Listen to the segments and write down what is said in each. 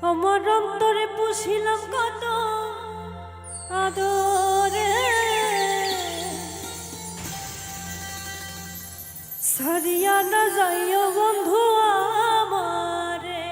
আমার অন্তরে পুষিলাম কত আদরে, সারিয়া না যাইও বন্ধু আমারে।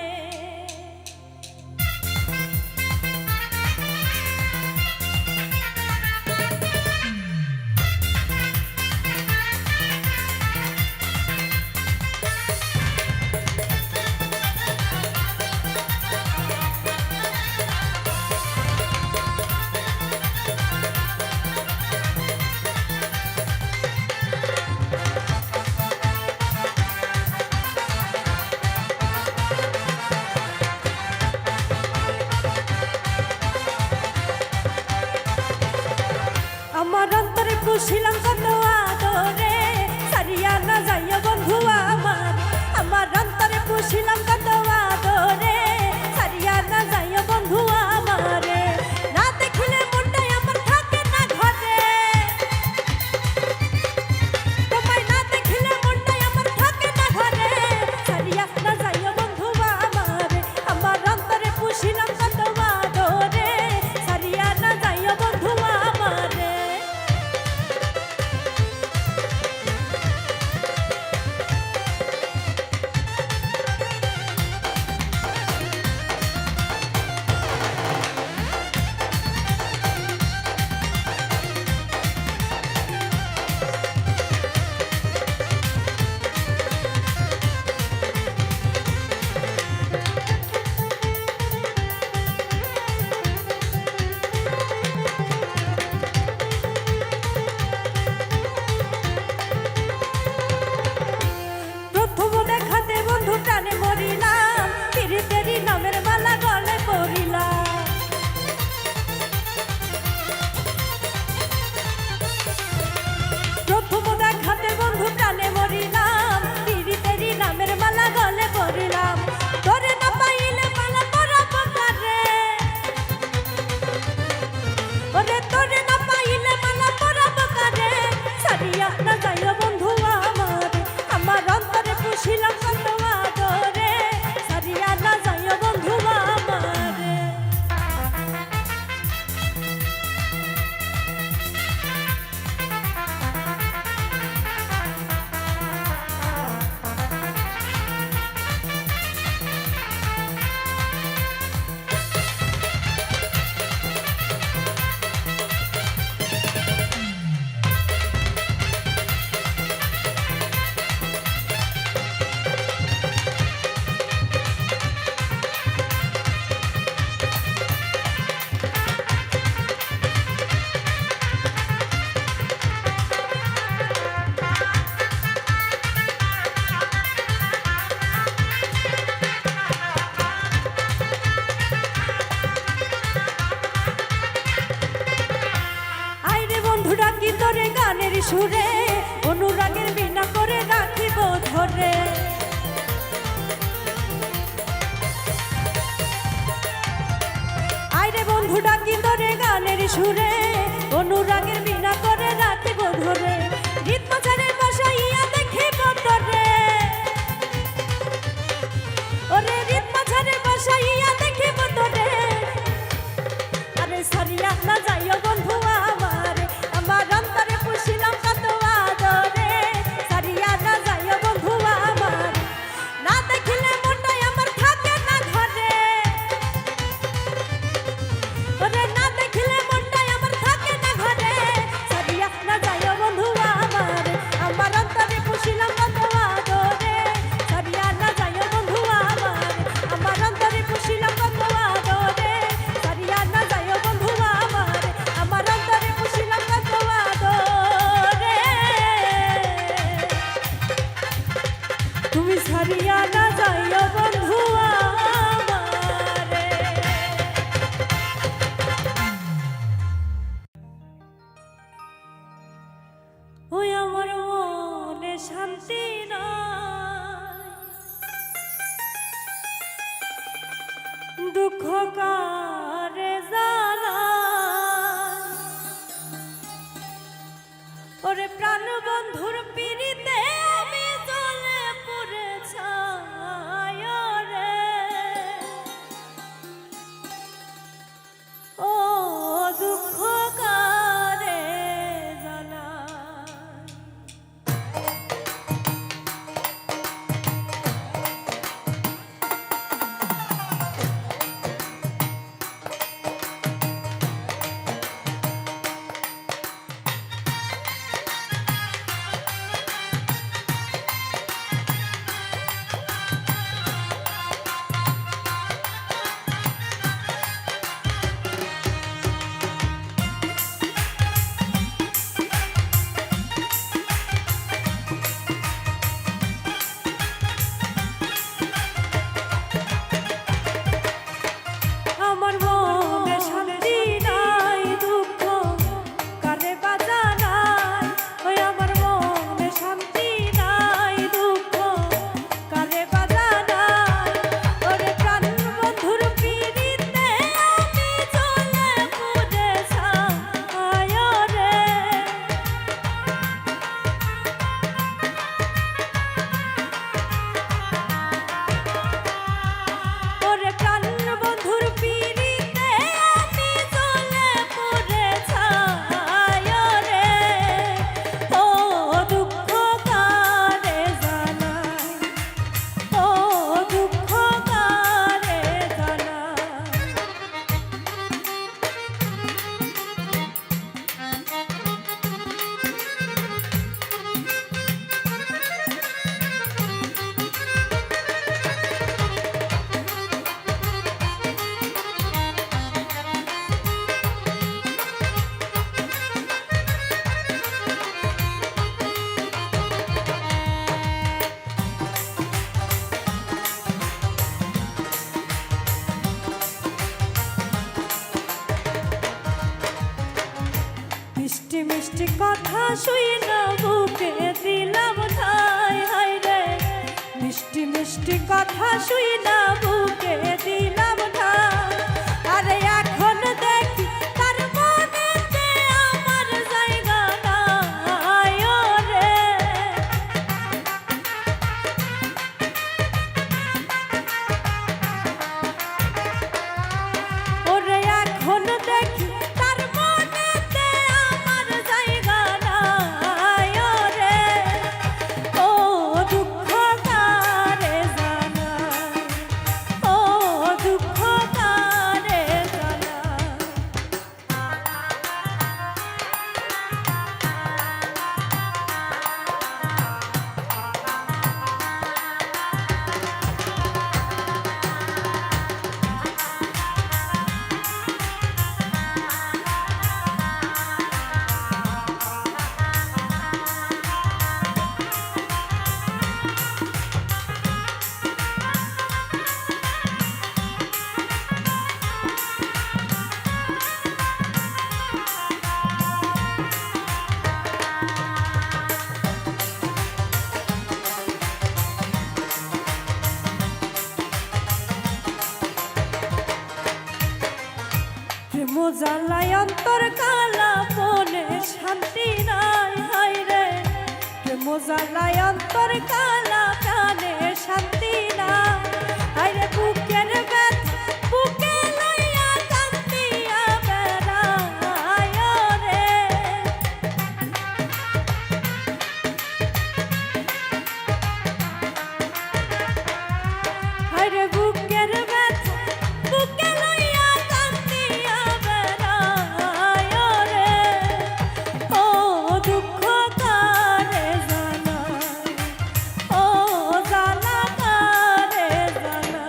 আমার অন্তরে পুষিলাম কত আদরে, সারিয়া না যাইও বন্ধু আমার। আমার অন্তরে পুষিলাম কত আদরে, সারিয়া না যাইও বন্ধু আমারে। না দেখিলে মনটাই আমার থাকে না ঘরে, তোমায় না দেখিলে মনটাই আমার থাকে না ঘরে, সারিয়া না যাইও বন্ধু আমারে। আমার অন্তরে পুষিলাম কত আদরে, সারিয়া না যাইও বন্ধু আমারে। প্রাণে মরিলাম, তিরিতেরি নামের মালা গলে পড়িলাম। প্রথম দেখাতে বন্ধু প্রাণে মরিলাম, তিরিতেরি নামের মালা গলে পড়িলাম। তোরে না পাইলে মালা পরাবো কারে, ওরে তোরে না পাইলে মালা পরাবো কারে, সারিয়া না যাইও বন্ধু আমার। আমার অন্তরে পুষিলাম কত আদরে, সারিয়া না যাইও বন্ধু আমারে। ডাকি তোরে গানের সুরে, অনুরাগের বিনা করে রাখিব ধরে। আইরে বন্ধু ডাকি তোরে গানের সুরে, অনুরাগের বিনা করে রাখিব ধরে। গীত মাঝারের বসাইয়া দেখিব তোরে, ওরে গীত মাঝারের বসাইয়া দেখিব তোরে। আরে সারিয়া না যাইও বন্ধু আমার। আমার অন্তরে পুষিলাম কত আদরে, সারিয়া না যাইও বন্ধু আমার। না দেখিলে মনটাই আমার থাকে না ঘরে, ওরে না দেখিলে মনটাই আমার থাকে না ঘরে, সারিয়া না যাইও বন্ধু আমার। আমার অন্তরে পুষিলাম কত আদরে, সারিয়া না যাইও বন্ধু আমার। আমার অন্তরে পুষিলাম কত আদরে, সারিয়া না যাইও বন্ধু আমার। আমার অন্তরে পুষিলাম কত আদরে, তুমি সারিয়া না যাইও বন্ধু আমারে। ওই আমার মনে শান্তি নাই, দুঃখ কারে জানাই, ওরে প্রাণ বন্ধুর পিড়িতে আমি জ্বলে পড়ে ছাই রে। মিষ্টি কথা শুই না বুকে দিলাম ঠাই হাই রে মিষ্টি মিষ্টি কথা শুই না বুকে দিলাম ঠাই আরে এখন দেখি তার মনেতে আমার জায়গা নাই রে ওরে এখন দেখি তার মনেতে আমার জায়গা নাই রে ও দুঃখ কারে জানা ও দুঃখ কারে জানা মোজালাই অন্তর কালা মনে শান্তি নাই হাই রে মোজালাই অন্তর কালা প্রাণে শান্তি নাই হাই রে বুকের ব্যথা বুকে লইয়া কান্দিয়া বেড়াই রে হাই রে বুকের ব্যথা বুকে লইয়া কান্দিয়া বেড়াই রে ও দুঃখ কারে জানা ও জ্বালা কারে জানা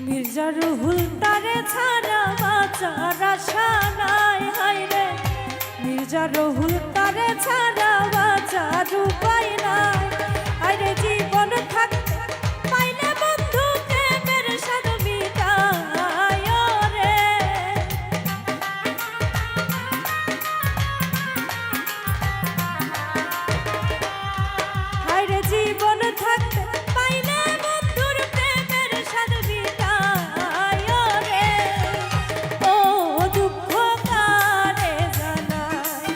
মির্জা রুহুল তারে ছাড়া বাঁচার আশা নাই হাই রে মির্জা রুহুল তারে ছাড়া বাঁচার উপায় নাই হাই রে জীবন থাকতে পাইলে বন্ধু প্রেমের স্বাদ মিটাই রে হাই রে জীবন থাকতে পাইলে বন্ধুর প্রেমের স্বাদ মিটাই রে ও দুঃখ কারে জানাই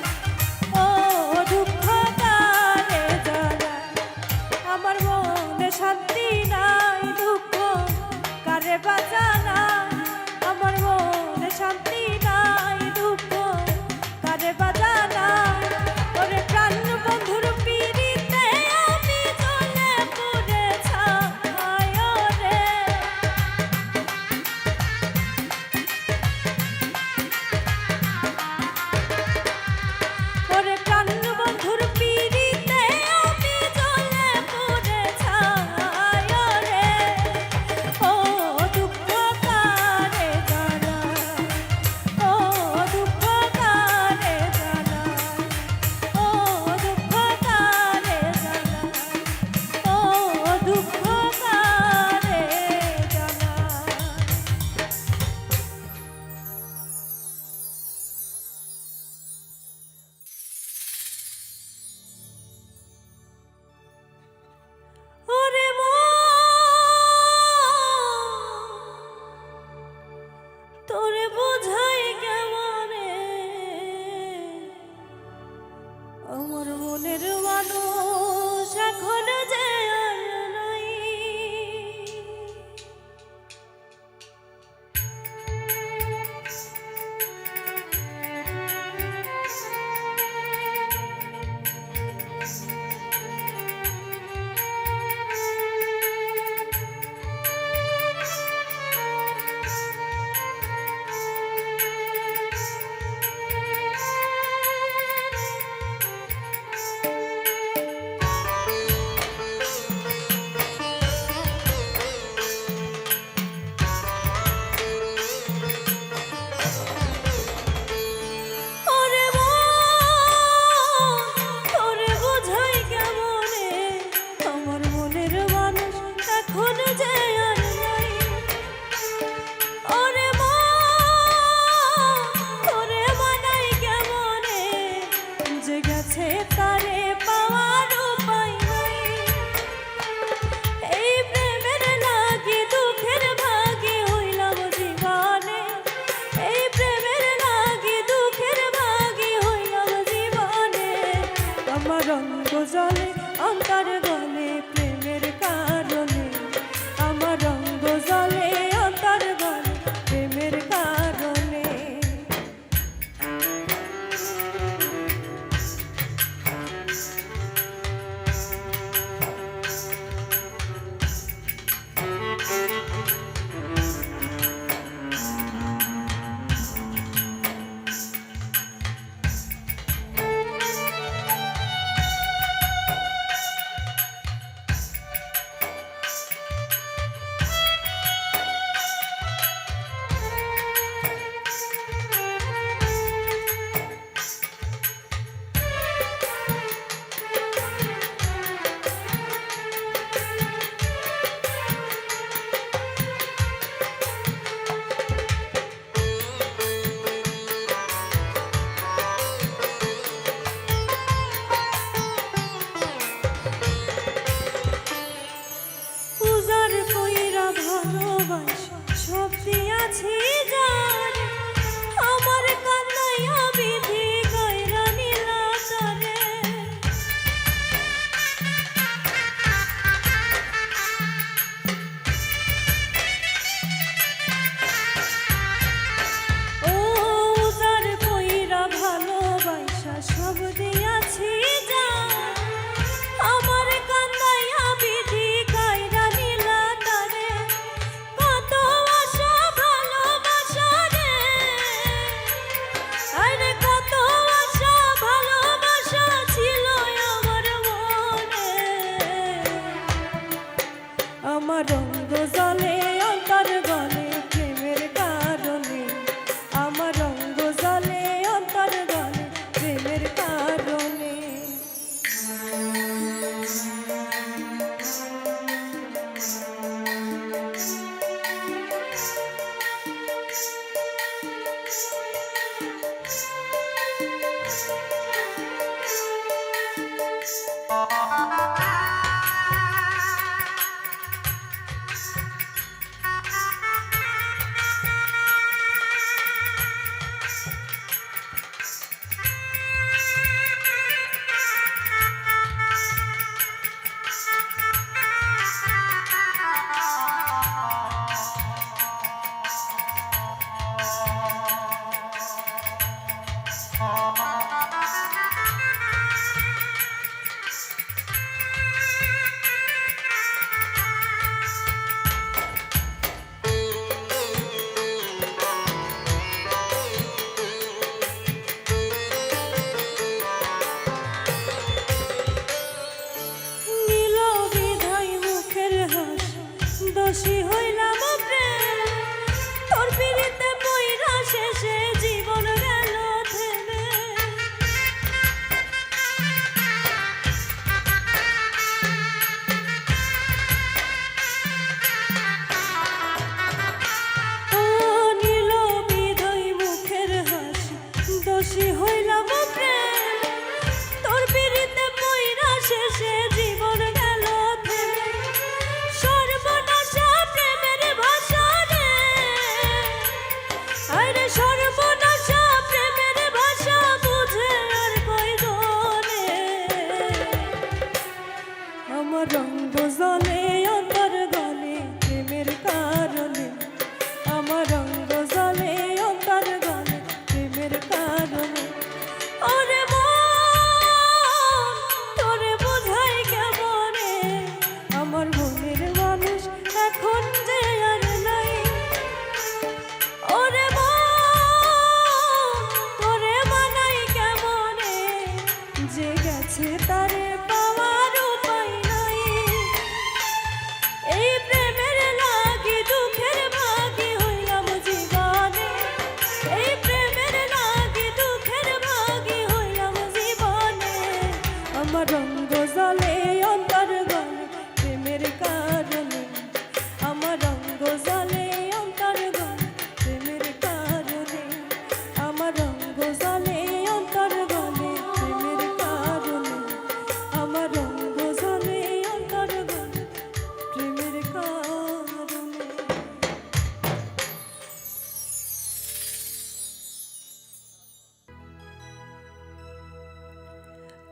ও দুঃখ কারে জানাই জলে অন্তর গলে প্রেমের কারণে, আমার রঙ্গ জলে অন্তর গলে প্রেমের কারণে। সব দিয়াছি জান আমার কান্নাইয়া বিধি কইরা নীলা করে। ও উজার কইরা ভালোবাসা সব দিয়াছি জান আমার কান্নাইয়া বিধি কইরা নীলা করে। কত আশা ভালোবাসা রে, আরে কত আশা ভালোবাসা ছিল আমার মনে, আমার রঙ্গ জলে অন্তর গলে প্রেমের কারণে, আমার রঙ্গ জলে অন্তর গলে প্রেমের কারণে।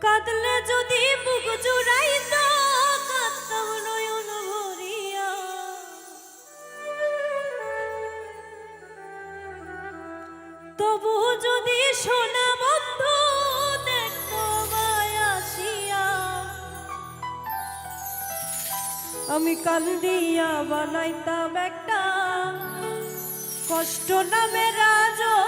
কাঁদলে যদি বুক জুড়াইত কাঁদতাম নয়ন ভরিয়া, তবু যদি সোনা বন্ধু দেখতো আসিয়া, আমি কান্দিয়া বানাইতাম একটা কষ্ট নামে রাজরিয়া।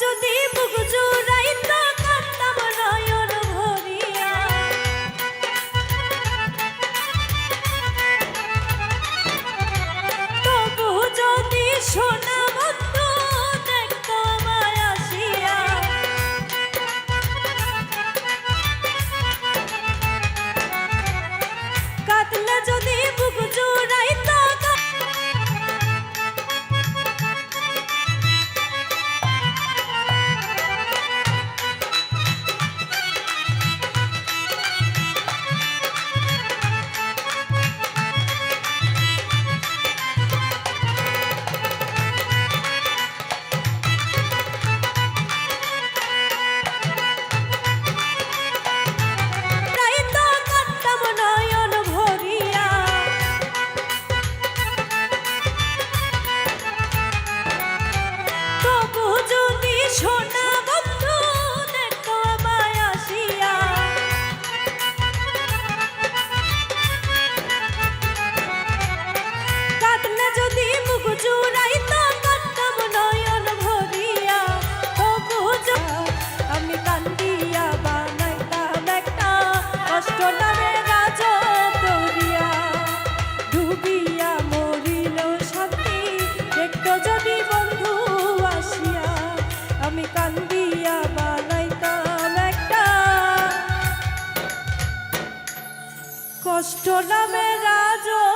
যদি বুক জুড়াইত কাঁদতাম নয়ন ভরিয়া, তবু যদি সোনা বন্ধু দেখতো আমায় আসিয়া, কাঁদলে যদি বুক জুড়াইত সোনা বন্ধু দেখতো আমায় আসিয়া, কাঁদলে যদি মুখ জুড়াইত কাঁদতাম নয়ন ভরিয়া, তবু আমি কান্দিয়া বানাইতাম একটা কষ্ট নামে রাজরিয়া। ডুবিয়া মরিল শান্তি দেখতো যদি বন্ধু আসিয়া, আমি কান্দিয়া বানাইতাম একটা কষ্ট নামে রাজরিয়া।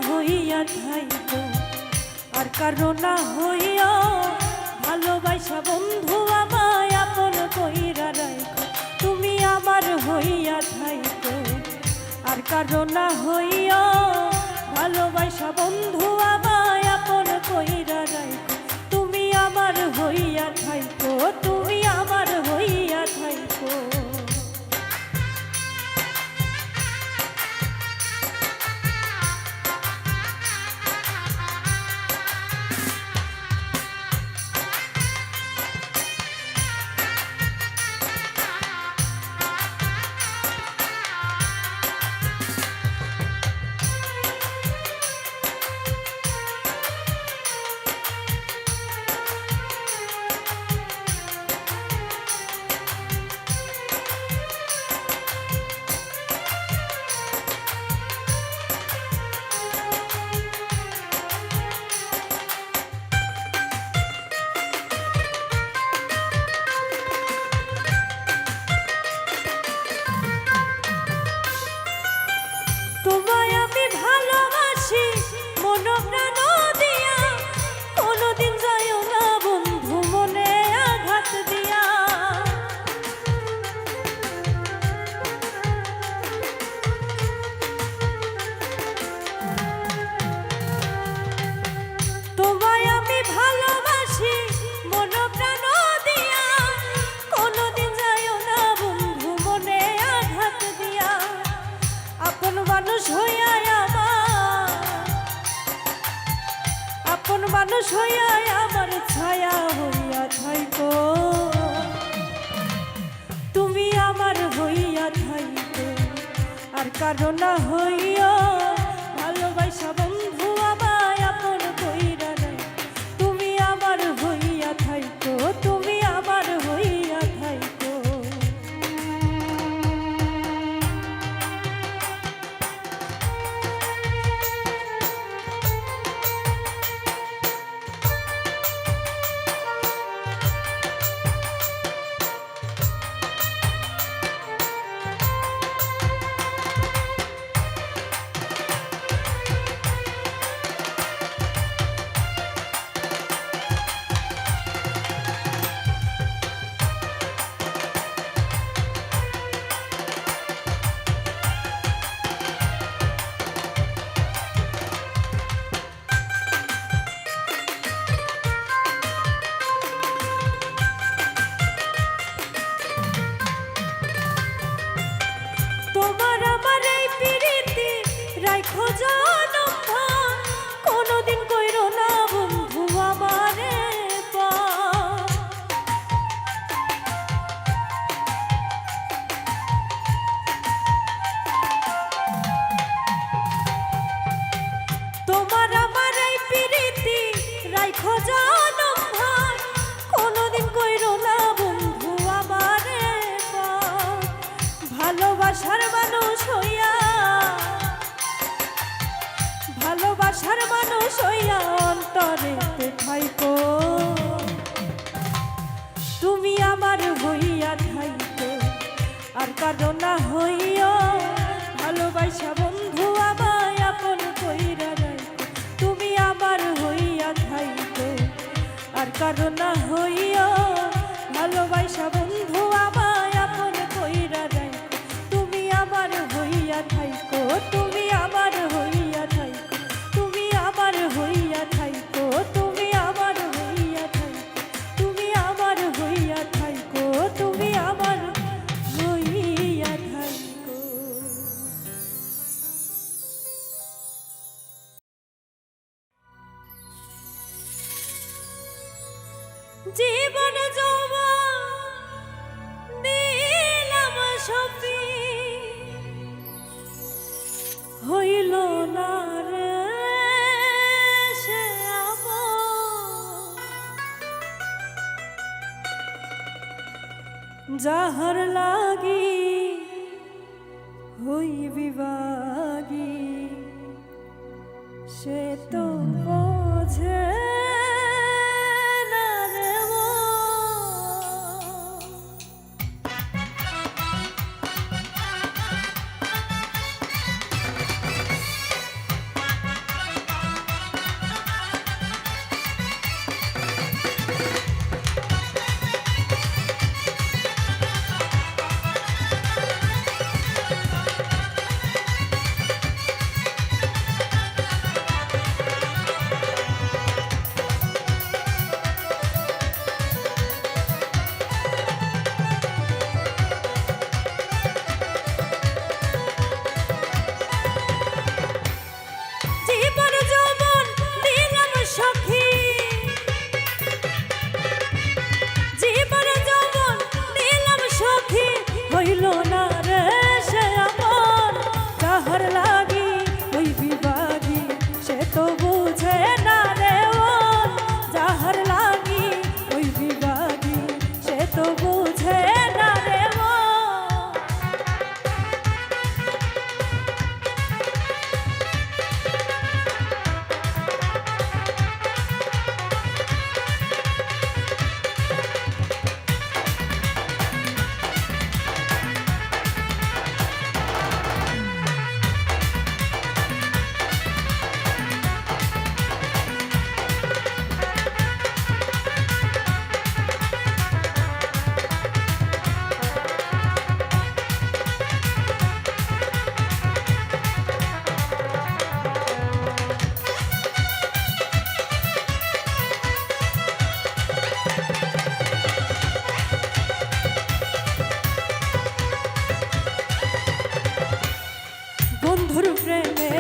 হইয়া থাইকো আর কারো না হইয়া, ভালোবাসা বন্ধু আমায় আপন কইরা রাইখো। তুমি আমার হইয়া থাইকো আর কারো না হইয়া, ভালোবাসা বন্ধু আমায় আপন কইরা রাইখো। তুমি আমার হইয়া থাইকো, তুমি আমার হইয়া থাইকো। মানুষ হইয়া আপন মানুষ হইয়া আমার ছায়া হইয়া থাইকো তুমি আমার হইয়া থাইকো আর কারো না হইয়া ভালোবাসা বন্ধু আমায় আপন কইরা নাই তুমি আমার হইয়া থাইকো তুমি আমার হইয়া থাইকো কোনদিন কইরো না বন্ধু আমারে তোমার আমার এই প্রীতি রাখো জানম ভাই কোনদিন কইরো না বন্ধু আমারে ভালোবাসার মানুষ হইয়া ভালোবাসার মানুষ হইয়া অন্তরে থাইকো তুমি আমার হইয়া থাইকো আর কারো না হইয়া ভালোবাসা বন্ধু আমায় আপন কইরা রাখো তুমি আমার হইয়া থাইকো আর কারো না হইয়া ভালোবাসা বন্ধু আমায় আপন কইরা রাখো তুমি আমার হইয়া থাইকো তুমি আমার হইয়া থাইকো তুমি আমার হইয়া থাইকো তুমি আমার হইয়া থাইকো তুমি আমার হইয়া থাইকো তুমি আমার হইয়া থাইকো জীবন যৌবন দিলাম সপি হইল না রে সে যাহার লাগি হই বিভাগী সে তো বোঝে না রে বন্ধুর প্রেমে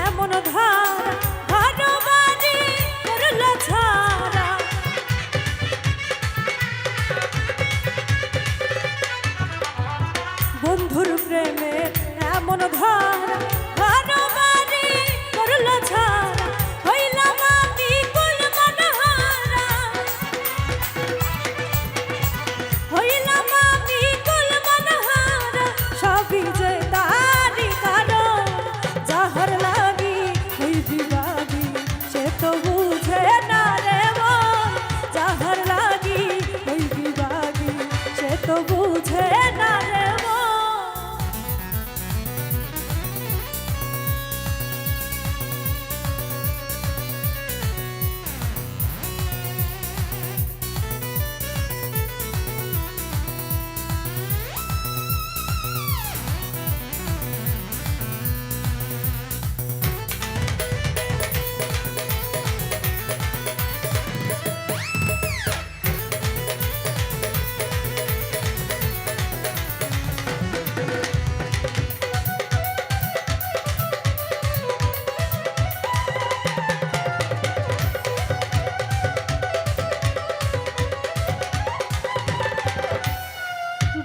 এমন ধার ঘর বাড়ি করল ছাড়া বন্ধুর প্রেমে এমন ধার ঘর বাড়ি করল ছাড়া হইলাম আমি কুলমানহারা হইলাম আমি কুলমানহারা সবই যে তারি কারণ যাহার লাগি ওই বিবাদী সে তো বুঝে না রে মন যাহার লাগি ওই বিবাদী সে তো বুঝে না রে মন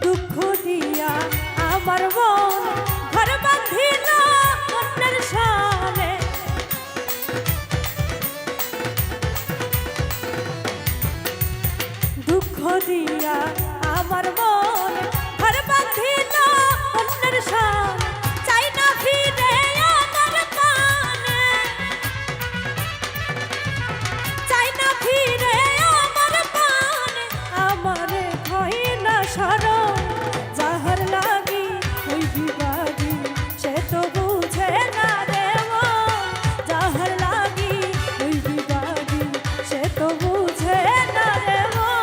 দুঃখ দিয়া আমার মন ঘর বাঁধিল অন্যের সামনে দুঃখ দিয়া আমার মন ঘর বাঁধিল অন্যের সামনে চাই না ফিরে আমার পানে চাই না ফিরে আমার পানে আমারে হয় না স্মরণ যাহার লাগি ওই বিবাদী সে তো বুঝে না রে মন যাহার লাগি ওই বিবাদী সে তো বুঝে না রে মন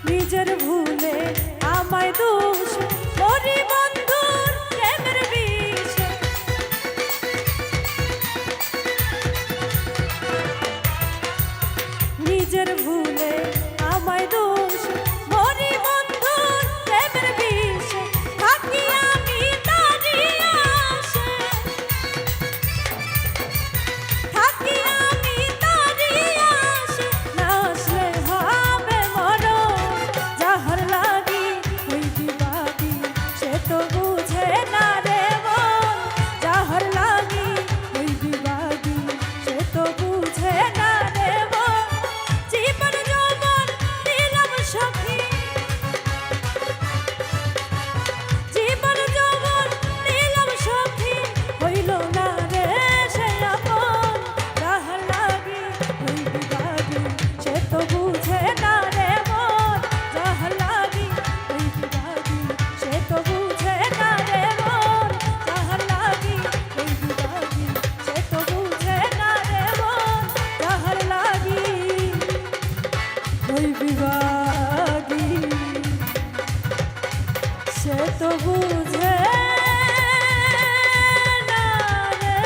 নিজের ভুলে আমায় দোষ করি বন্ধুর প্রেমের বিষ নিজের ভুলে আমায় দোষ করি বন্ধুর প্রেমের বিষ থাকি আমি তারি আশে থাকি আমি তারি আশে না আসলে হবে মরণ যাহার লাগি ওই বিবাদী সে তো বুঝে না রে মন যাহার লাগি ওই বিবাদী সে তো বুঝে না রে মন জীবন যৌবন দিলাম সখী জীবন যৌবন দিলাম সখী হইল না রে সে আপন যাহার লাগি ওই বিবাদী সে তো বুঝে না রে মন যাহার লাগি ওই বিবাদী সে তো বুঝে না রে মন যাহার লাগি ওই বিবাদী সে তো বুঝে না রে মন যাহার লাগি ওই বিবাদী সে তো বুঝে না রে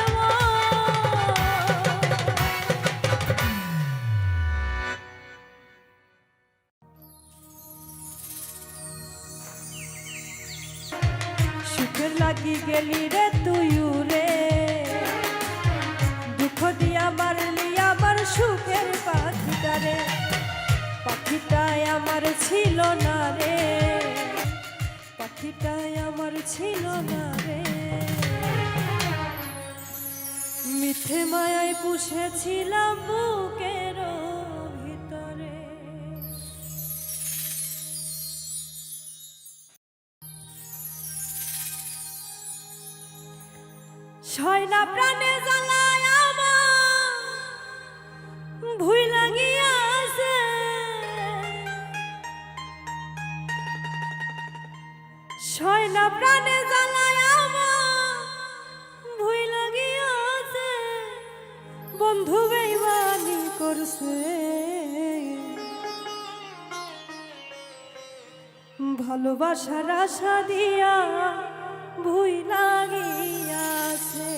সুখের লাগি গেলি রে তুই রে দুঃখ দিয়া মারলি আমার সুখের পাখিটা রে পাখিটাই আমার ছিল না রে পাখিটাই আমার ছিল না রে মিথ্যে মায়ায় পুষেছিলাম বুকের ভিতরে ছয় না প্রাণে জ্বালায় আমার প্রাণে জ্বালায় আমার ভুইলা গিয়াছে বন্ধু বেইমানি করছে ভালোবাসার আশা দিয়া ভুইলা গিয়াছে।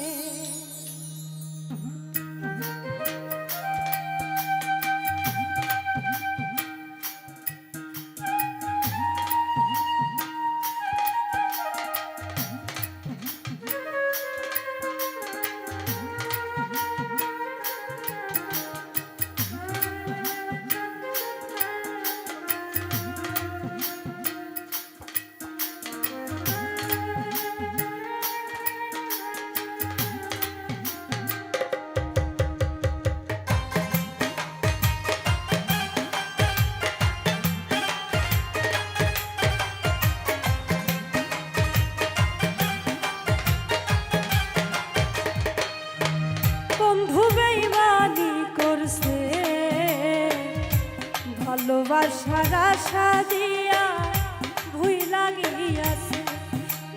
বন্ধু বেইমানি করছে ভালোবাসার আশা দিয়া ভুইলা গিয়াছে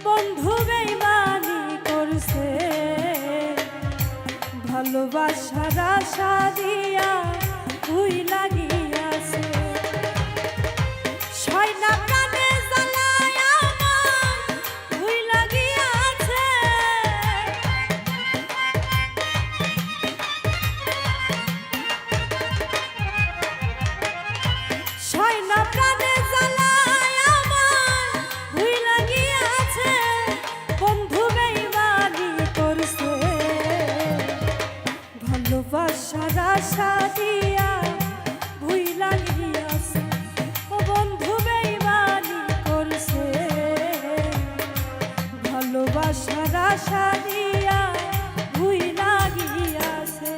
বন্ধু বেইমানি করছে ভালোবাসার আশা দিয়া ভুইলা গিয়াছে। ছয়না প্রাণে জ্বালায় আমার ভুইলা গিয়াছে ছয়না প্রাণে জ্বালায় আমার ভুইলা গিয়াছে বন্ধু বেইমানি করছে ভালোবাসার আশা দিয়া ভুইলা গিয়াছে ও বন্ধু বেইমানি করছে ভালোবাসার আশা দিয়া ভুইলা গিয়াছে।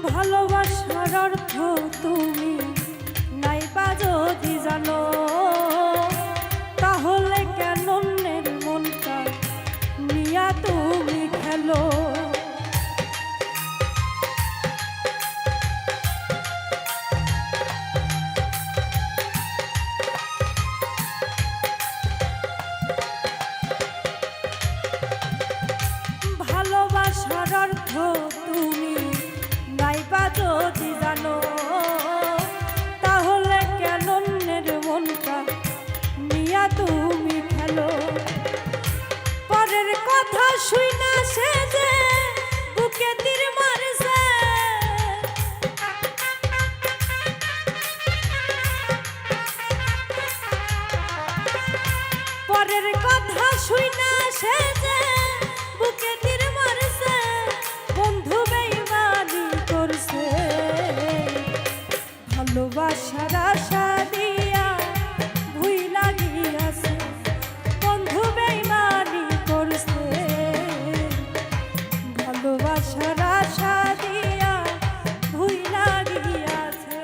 ভালোবাসার অর্থ তুমি নাইবা যদি জানো তাহলে কেন অন্যের মনটা নিয়া তুমি খেলো। ভালোবাসার অর্থ তুমি নাইবা যদি জানো তাহলে কেন অন্যের মনটা নিয়া তুমি খেলো। পরের কথা শুইনা সে যে বুকে তীর মারছে পরের কথা শুইনা সে যে বুকে তীর মারছে বন্ধু বেইমানি করছে ভালোবাসার আশা দিয়া ভুইলা গিয়াছে বন্ধু বেইমানি করছে ভালোবাসার আশা দিয়া ভুইলা গিয়াছে।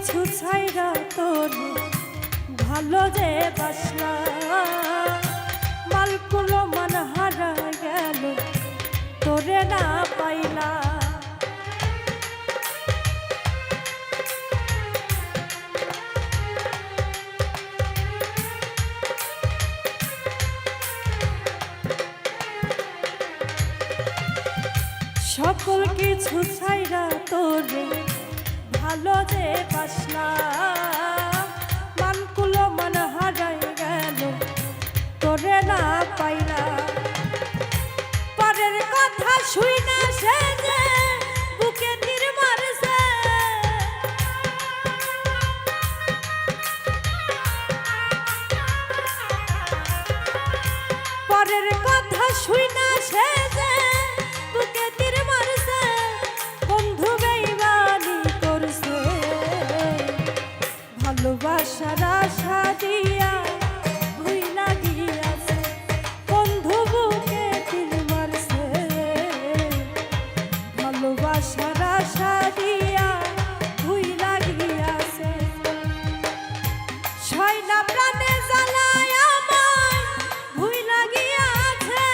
কিছু ছাইরা তোর ভালো যে বাসনা মালকুলো মান হারা গেল তোরে না পাইলা সকল কিছু ছাইরা তোরে ভালো যে বাসনা মানকুলো মান হারাই গেল তোরে না পাইলা পরের কথা শুই না সে যে বুকে তীর মারছে পরের কথা শুই না সে যে বুকে তীর মারছে বন্ধু বেঈমানি করছে ভালোবাসার আশা দিয়া ভুইলা গিয়াছে বন্ধু বুকে তীর মারছে ভালোবাসার আশা দিয়া ভুইলা গিয়াছে ছয়না প্রাণে জ্বালায় আমায় ভুইলা গিয়াছে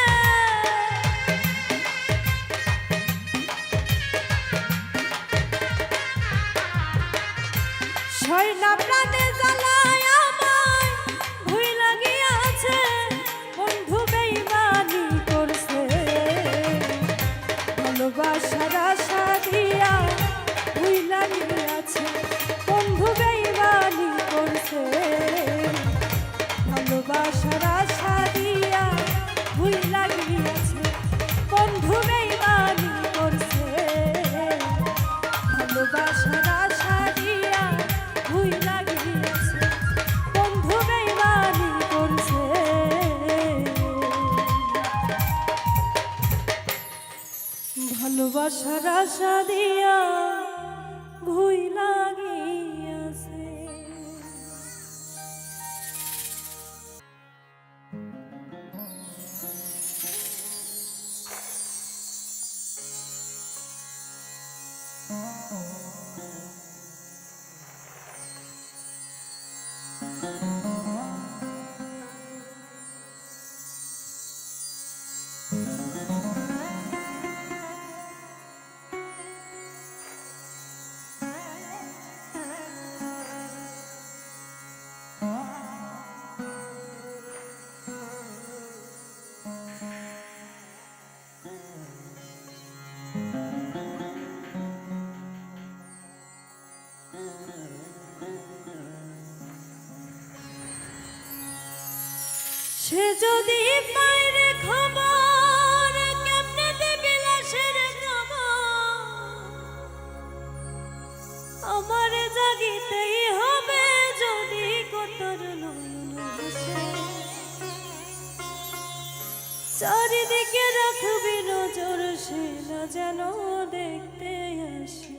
ছয়না প্রাণে জ্বালায় আমায় ভুইলা গিয়াছে বন্ধু বেঈমানি করছে ভালোবাসার আশা দিয়া ভুইলা গিয়াছে বন্ধু বেঈমানি করছে ভালোবাসার আশা দিয়া ভুইলা গিয়াছে বন্ধু বেঈমানি করছে ভালোবাসার আশা দিয়া ভুইলা গিয়াছে বন্ধু বেঈমানি করছে ভালোবাসার আশা দিয়া ভুইলা গিয়াছে সে যদি পাইরে খবর কেমনে দেবে লাশের খবর আমার জাগিতেই হবে যদি কতর নয়ন ভাসে চারিদিকে রাখবি নজর সে না যেন দেখতে আসে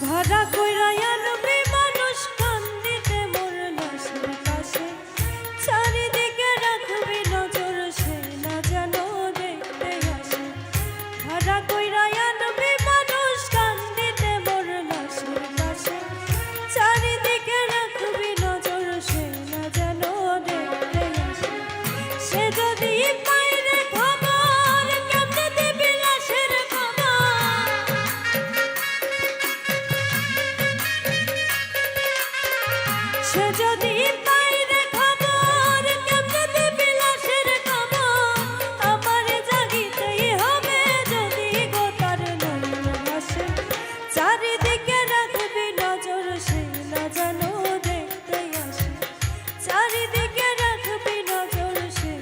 ধরা কইরা আনবি মানুষ কান্দিতে মোর লাশের পাশে চারিদিকে রাখবি নজর সে না যেন দেখতে আসে ধরা কইরা আনবি মানুষ কান্দিতে মোর লাশের পাশে চারিদিকে রাখবি নজর সে না যেন দেখতে আসে সে যদি পাইরে খবর কেমনে দিবি লাশের খবর সে যদি পাইরে খবর কেমনে দিবি লাশের খবর আমার জাগিতেই হবে যদি গোতার নয়ন ভাসে চারিদিকে রাখবি নজর সে না যেন দেখতে আসে চারিদিকে রাখবি নজর সে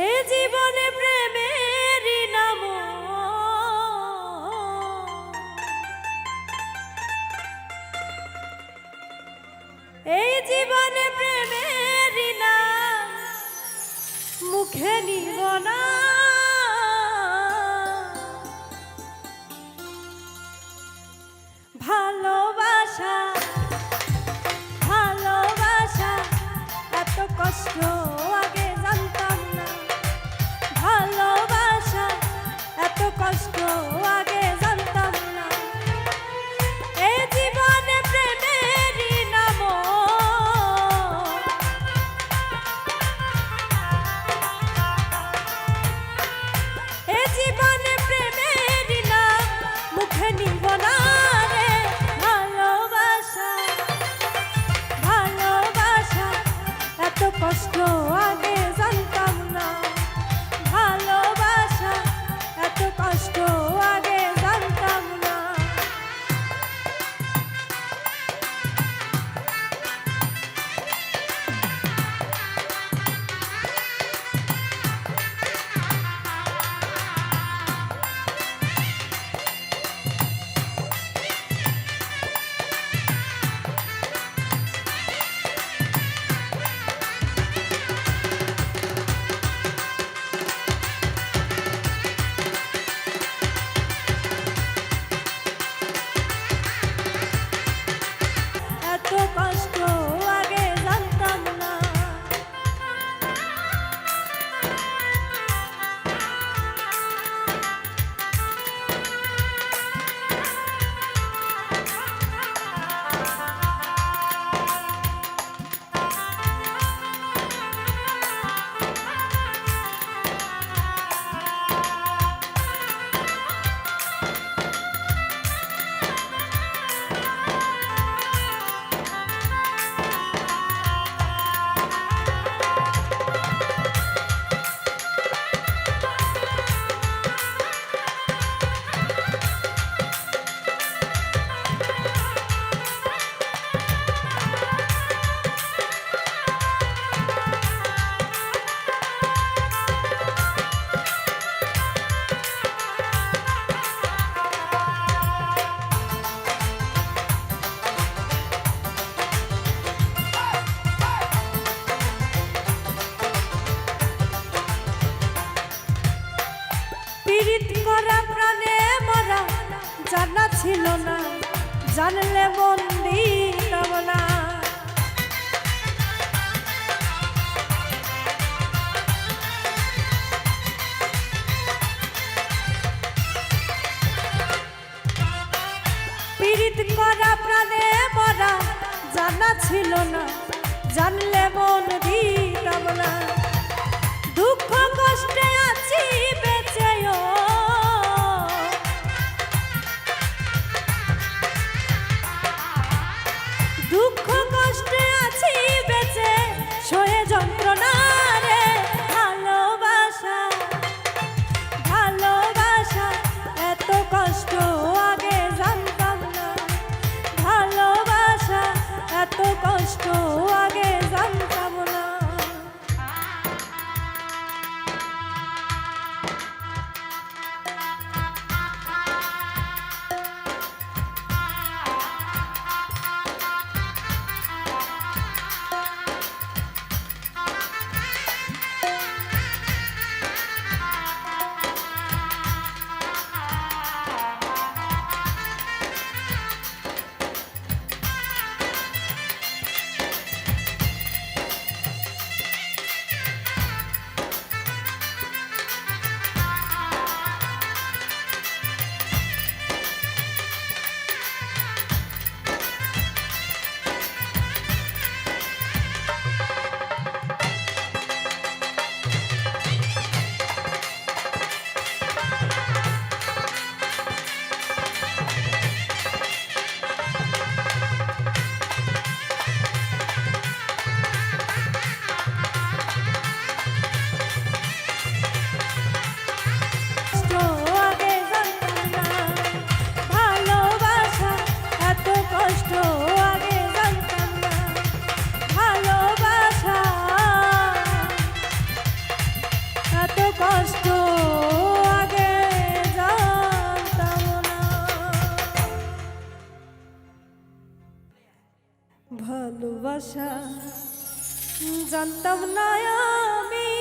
এ জীবনে প্রেমেরই নাম এই জীবনে প্রেমেরই নাম মুখে নিব না ভালোবাসা ভালোবাসা এত কষ্ট আগে জানতাম না ভালোবাসা এত কষ্ট আগে জানতাম না এই জীবনে প্রেমেরই নাম জানলে মন দিতাম না। পীড়িত করা প্রাণে মরা জানা ছিল না, জানলে মন দিতাম না। দুঃখ কষ্টে আছি বেঁচেও, দুঃখ কষ্টে আছি বেঁচে সয়ে যন্ত্রণা রে। ভালোবাসা ভালোবাসা এত কষ্ট আগে জানতাম না, ভালোবাসা এত কষ্ট আগে জানতাম না। ভালোবাসা জানতাম না আমি,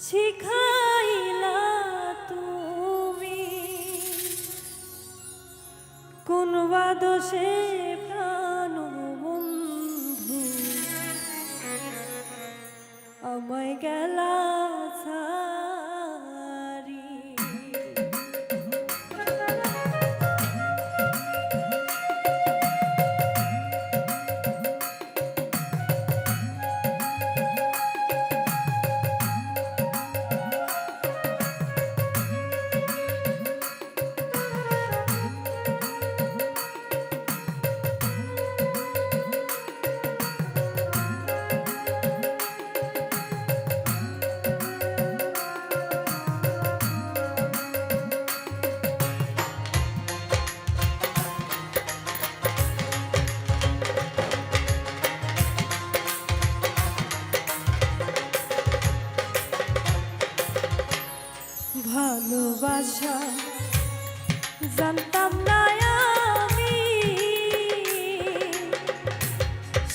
শিখাইলা তুমি কোন বাদশে প্রাণ বন্ধু আমায় গেলা ছাড়ি। ভালোবাসা জানতাম না আমি,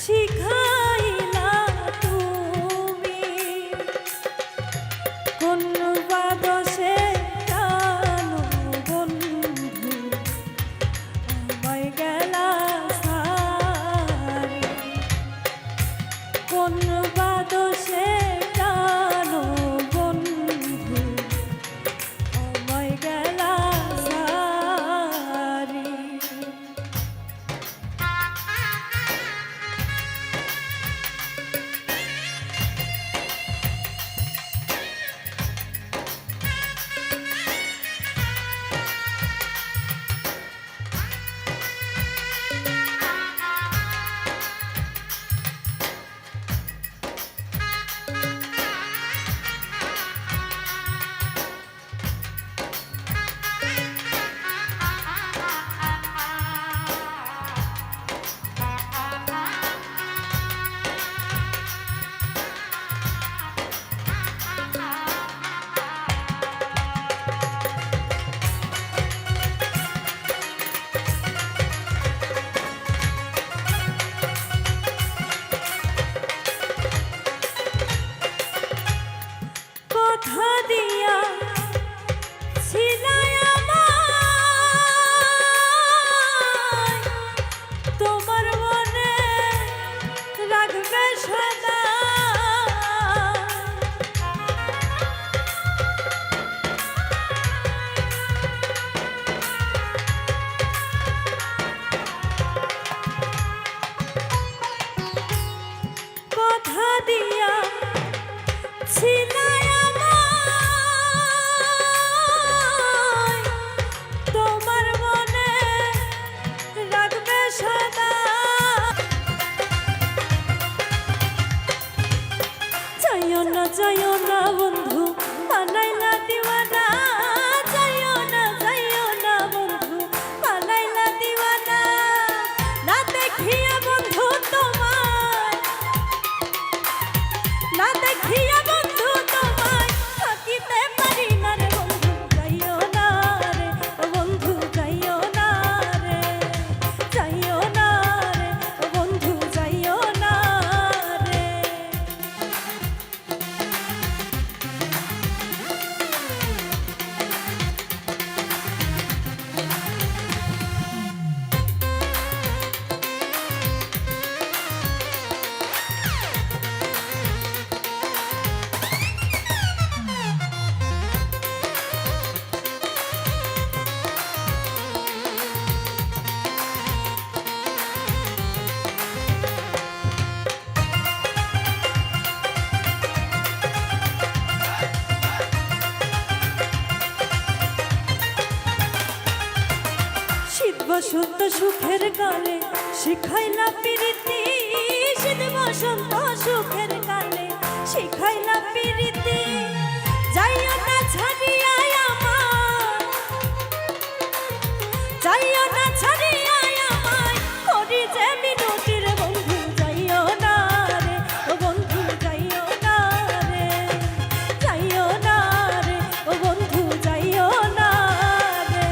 শিখাইলা তুমি কোন বাদশে প্রাণ বন্ধু আমায় গেলা ছাড়ি। কোন বাদশে প্রাণ বন্ধু আমায় গেলা ছাড়ি। কথা দিয়া ছিলাই আমায়, তোমার মনে রাখবে সদা। যাইও না বন্ধু বানাইলা দিওয়ানা, যাইও না বন্ধু বানাইলা দিওয়ানা। না দেখিয়া বন্ধু তোমায়, না দেখিয়া বন্ধু তোমায় থাকিতে পারি না রে বন্ধু, যাইও না রে ও বন্ধু, যাইও না রে, যাইও না রে ও বন্ধু, যাইও না রে। শীত বসন্ত সুখের কালে শিখাইলা প্রীতি, শীত বসন্ত সুখের কালে শিখাইলা প্রীতি। যাইও না ছাড়িয়া আমার, যাইও না ছাড়িয়া আমায়, করি যে মিনতির বন্ধু, যাইও না রে ও বন্ধু, যাইও না রে, যাইও না রে ও বন্ধু, যাইও না রে।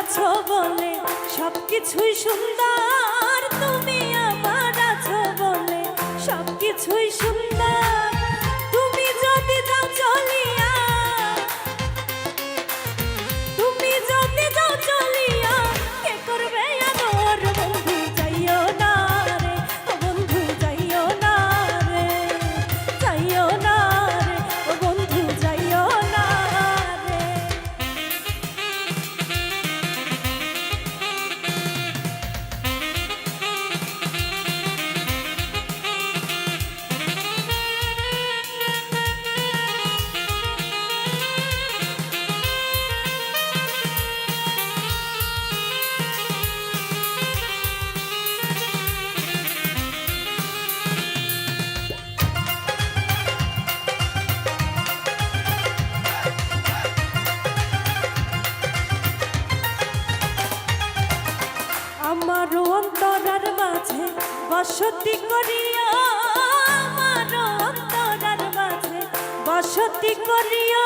আছো বলে সবকিছুই সুন্দর, তুমি আমার আছো বলে সবকিছুই সুন্দর। তুমি যদি যাও চলিয়া, তুমি যদি যাও চলিয়া, কে করবে আদর বন্ধু, যাইও না রে ও বন্ধু, যাইও না রে, যাইও না রে ও বন্ধু, যাইও না রে। আমার অন্তরার মাঝে বসতি করিয়া, আমার অন্তরার মাঝে বসতি করিয়া,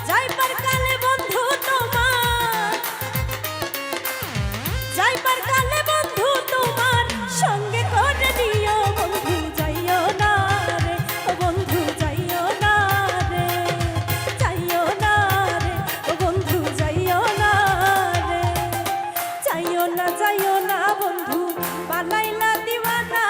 যাইবার কালে বন্ধু তোমার, যাইবার কালে বন্ধু তোমার সঙ্গে করে দিও বন্ধু, যাইও না রে ও বন্ধু, যাইও না রে, যাইও না রে ও বন্ধু, যাইও না রে, যাইও না, যাইও না বন্ধু বানাইলা দিওয়ানা,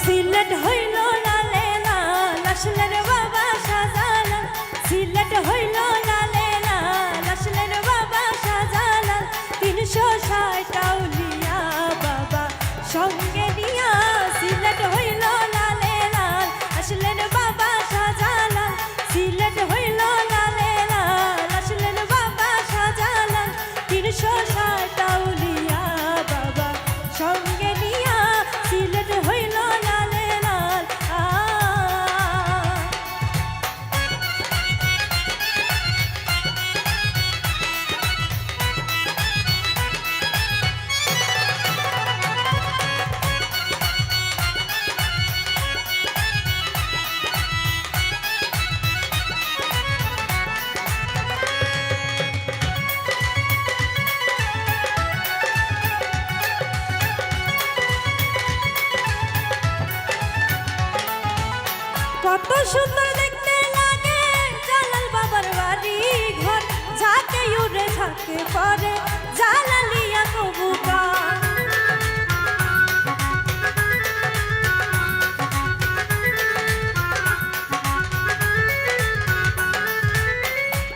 সিলেট হইল লালে লাল আসলেন বাবা শাহজালাল সিলেট হইল লালে লাল আসলেন বাবা শাহজালাল 360 আউলিয়া বাবা সঙ্গে নিয়া সিলেট হইল লালে লাল আসলেন বাবা শাহজালাল সিলেট হইল লালে লাল আসলেন বাবা শাহজালাল 360 আউলিয়া বাবা সঙ্গে নিয়া সিলেট হইল লালে লাল কত সুন্দর দেখতে লাগে জালাল বাবার বাড়ি ঘর ঝাঁকে উড়ে ঝাঁকে পরে জালালিয়া কবুতর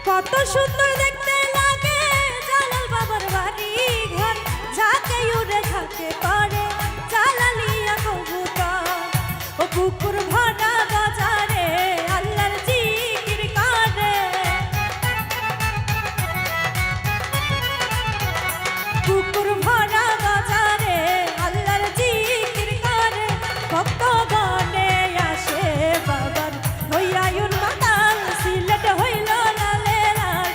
কত সুন্দর দেখতে লাগে জালাল বাবার বাড়ি ঘর ঝাঁকে উড়ে ঝাঁকে পরে জালালিয়া কবুতর ও পুকুর ভরা বাজারে আল্লাহর জিকির করে পুকুর ভরা বাজারে আল্লাহর জিকির করে ভক্তগণে আসে বাবার হইয়ায়ুন মাতাল সিলেট হইল লালে লাল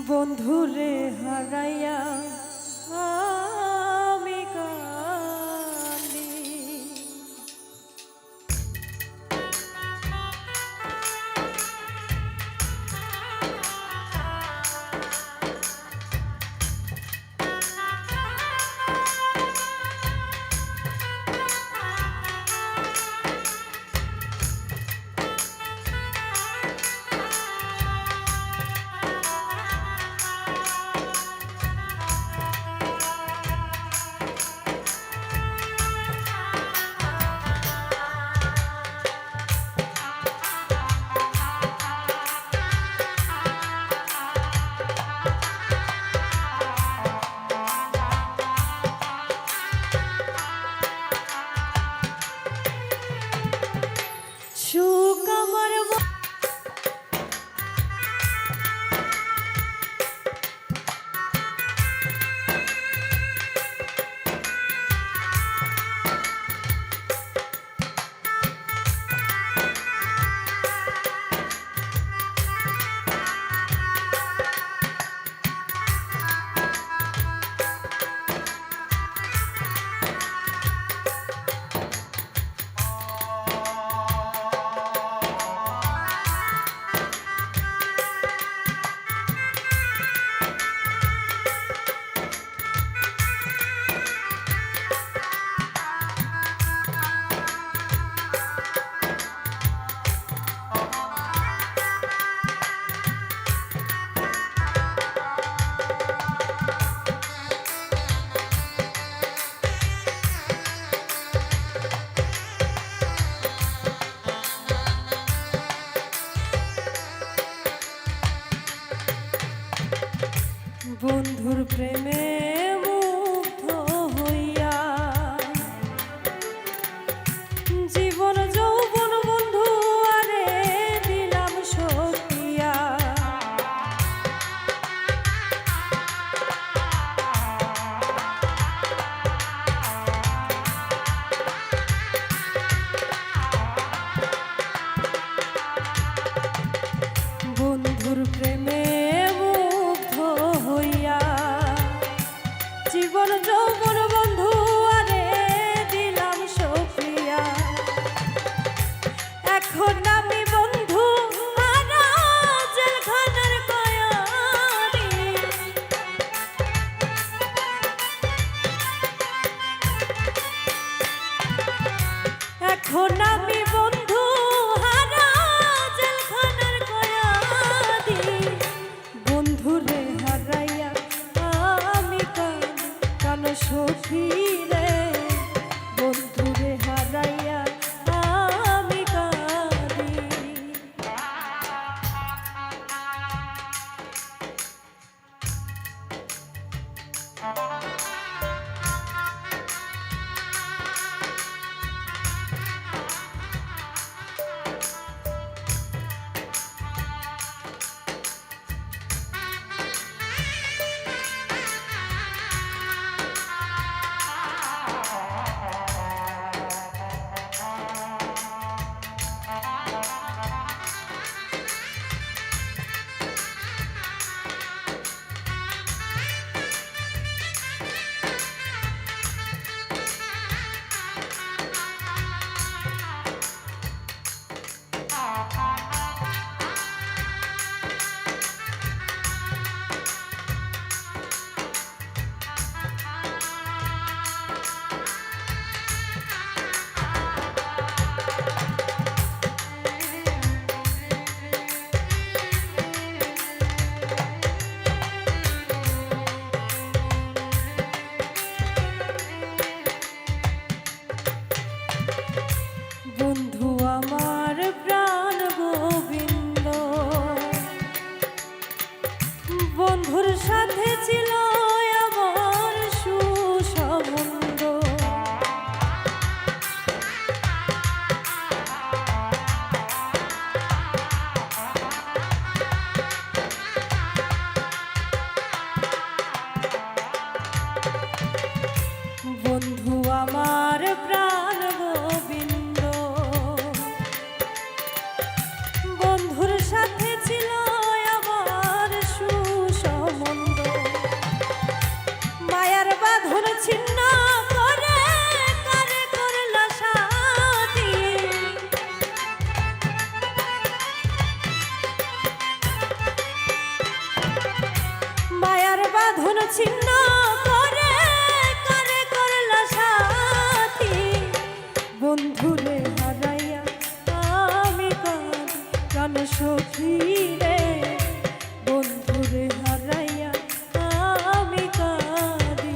বন্ধুরে হারাইয়া আমি কাঁদি। সুখ আমার বন্ধুর প্রেমে মুগ্ধ হইয়া জীবন যৌবন বন্ধু আরে দিলাম সখিয়া। বন্ধুর প্রেমে জীবন যৌবন বন্ধু আরে দিলাম সখিয়া। এখন আমি বন্ধু হারা জেলখানার কয়াদি। এখন আমি বন্ধু হারা জেলখানার কয়াদি। ছিন্ন করে করে করলা সাথী বন্ধুরে হারাইয়া আমি কাঁদি প্রাণ সখী রে বন্ধুরে হারাইয়া আমি কাঁদি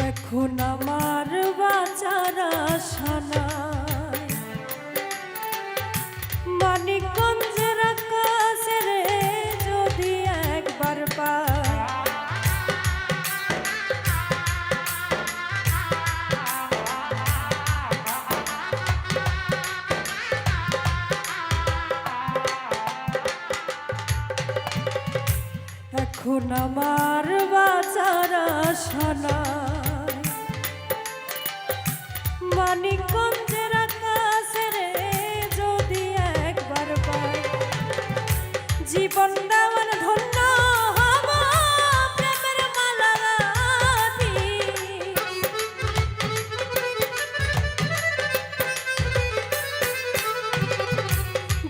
এখন আমার বাঁচার আশা নাই মানিকগঞ্জের আকাশে রে যদি একবার পাই এখন আমার বাঁচার আশা নাই মানিকগঞ্জের আকাশে রে যদি একবার পাই জীবন দেওয়ার ধন্য হব প্রেমের মালা গাঁথি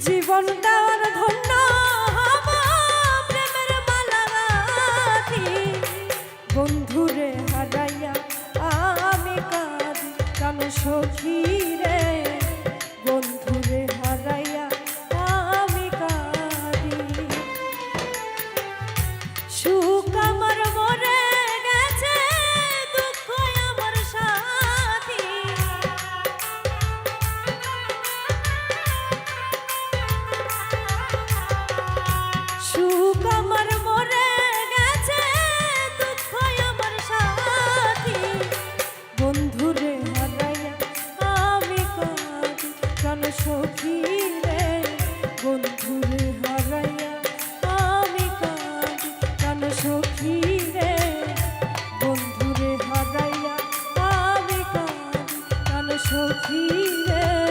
জীবন দেওয়ার ধন্য হব প্রেমের মালা গাঁথি বন্ধুরে হারাইয়া আমি কাঁদি প্রাণ সখী রে বন্ধুরে হারাইয়া আমি কাঁদি সুখ আমার মরে গেছে দুঃখ আমার সাথী সুখ আমার মরে গেছে দুঃখ আমার সাথী বন্ধুরে হারাইয়া আমি কাঁদি প্রাণ সখী রে বন্ধুরে হারাইয়া আমি কাঁদি প্রাণ সখী রে বন্ধুরে হারাইয়া আমি কাঁদি প্রাণ সখী রে